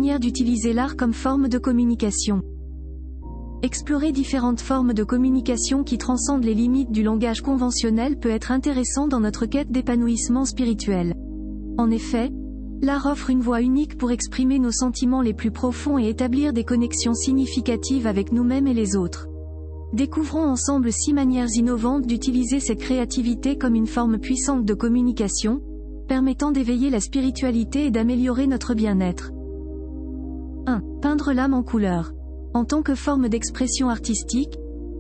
manière d'utiliser l'art comme forme de communication. Explorer différentes formes de communication qui transcendent les limites du langage conventionnel peut être intéressant dans notre quête d'épanouissement spirituel. En effet, l'art offre une voie unique pour exprimer nos sentiments les plus profonds et établir des connexions significatives avec nous-mêmes et les autres. Découvrons ensemble 6 manières innovantes d'utiliser cette créativité comme une forme puissante de communication, permettant d'éveiller la spiritualité et d'améliorer notre bien-être. 1. Peindre l'âme en couleurs. En tant que forme d'expression artistique,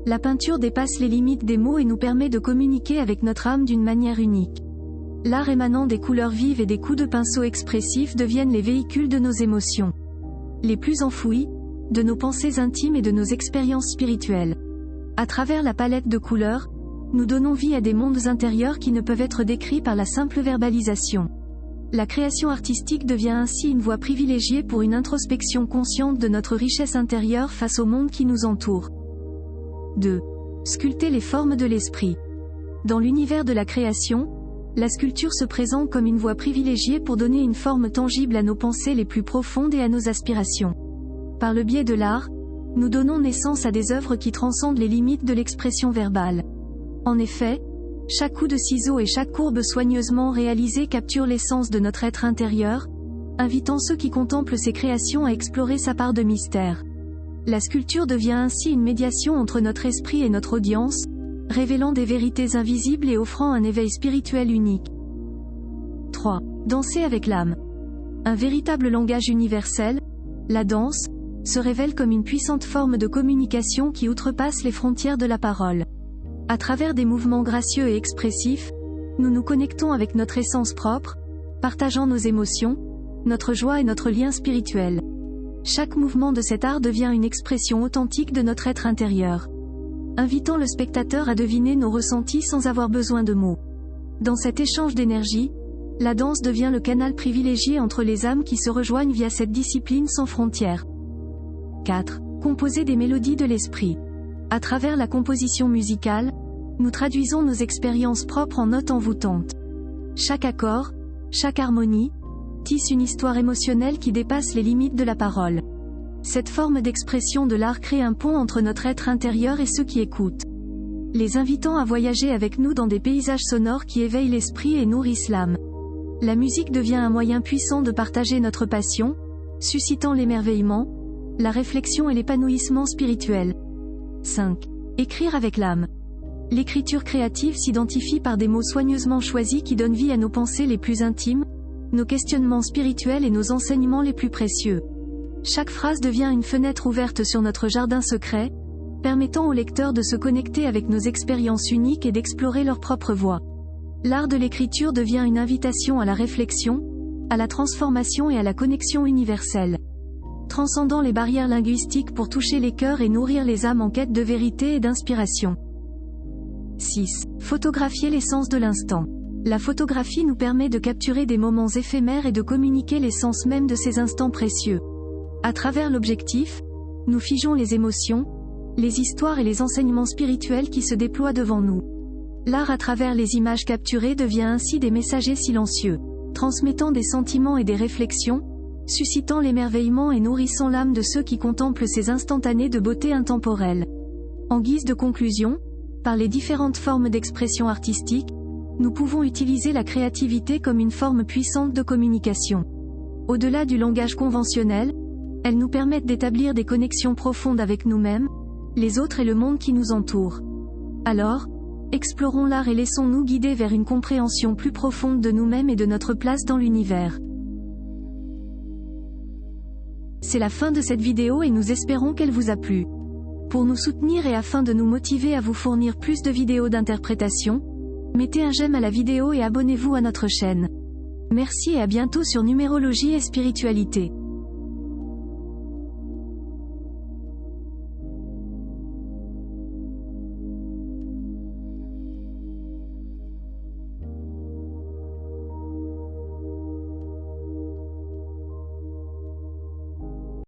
la peinture dépasse les limites des mots et nous permet de communiquer avec notre âme d'une manière unique. L'art émanant des couleurs vives et des coups de pinceau expressifs deviennent les véhicules de nos émotions les plus enfouies, de nos pensées intimes et de nos expériences spirituelles. À travers la palette de couleurs, nous donnons vie à des mondes intérieurs qui ne peuvent être décrits par la simple verbalisation. La création artistique devient ainsi une voie privilégiée pour une introspection consciente de notre richesse intérieure face au monde qui nous entoure. 2. Sculpter les formes de l'esprit. Dans l'univers de la création, la sculpture se présente comme une voie privilégiée pour donner une forme tangible à nos pensées les plus profondes et à nos aspirations. Par le biais de l'art, nous donnons naissance à des œuvres qui transcendent les limites de l'expression verbale. En effet, chaque coup de ciseau et chaque courbe soigneusement réalisée capture l'essence de notre être intérieur, invitant ceux qui contemplent ces créations à explorer sa part de mystère. La sculpture devient ainsi une médiation entre notre esprit et notre audience, révélant des vérités invisibles et offrant un éveil spirituel unique. 3. Danser avec l'âme. Un véritable langage universel, la danse, se révèle comme une puissante forme de communication qui outrepasse les frontières de la parole. À travers des mouvements gracieux et expressifs, nous nous connectons avec notre essence propre, partageant nos émotions, notre joie et notre lien spirituel. Chaque mouvement de cet art devient une expression authentique de notre être intérieur, invitant le spectateur à deviner nos ressentis sans avoir besoin de mots. Dans cet échange d'énergie, la danse devient le canal privilégié entre les âmes qui se rejoignent via cette discipline sans frontières. 4. Composer des mélodies de l'esprit. À travers la composition musicale, nous traduisons nos expériences propres en notes envoûtantes. Chaque accord, chaque harmonie, tisse une histoire émotionnelle qui dépasse les limites de la parole. Cette forme d'expression de l'art crée un pont entre notre être intérieur et ceux qui écoutent, les invitant à voyager avec nous dans des paysages sonores qui éveillent l'esprit et nourrissent l'âme. La musique devient un moyen puissant de partager notre passion, suscitant l'émerveillement, la réflexion et l'épanouissement spirituel. 5. Écrire avec l'âme. L'écriture créative s'identifie par des mots soigneusement choisis qui donnent vie à nos pensées les plus intimes, nos questionnements spirituels et nos enseignements les plus précieux. Chaque phrase devient une fenêtre ouverte sur notre jardin secret, permettant au lecteur de se connecter avec nos expériences uniques et d'explorer leur propre voie. L'art de l'écriture devient une invitation à la réflexion, à la transformation et à la connexion universelle, transcendant les barrières linguistiques pour toucher les cœurs et nourrir les âmes en quête de vérité et d'inspiration. 6. Photographier l'essence de l'instant. La photographie nous permet de capturer des moments éphémères et de communiquer l'essence même de ces instants précieux. À travers l'objectif, nous figeons les émotions, les histoires et les enseignements spirituels qui se déploient devant nous. L'art à travers les images capturées devient ainsi des messagers silencieux, transmettant des sentiments et des réflexions, suscitant l'émerveillement et nourrissant l'âme de ceux qui contemplent ces instantanés de beauté intemporelle. En guise de conclusion, par les différentes formes d'expression artistique, nous pouvons utiliser la créativité comme une forme puissante de communication. Au-delà du langage conventionnel, elles nous permettent d'établir des connexions profondes avec nous-mêmes, les autres et le monde qui nous entoure. Alors, explorons l'art et laissons-nous guider vers une compréhension plus profonde de nous-mêmes et de notre place dans l'univers. C'est la fin de cette vidéo et nous espérons qu'elle vous a plu. Pour nous soutenir et afin de nous motiver à vous fournir plus de vidéos d'interprétation, mettez un j'aime à la vidéo et abonnez-vous à notre chaîne. Merci et à bientôt sur Numérologie et Spiritualité.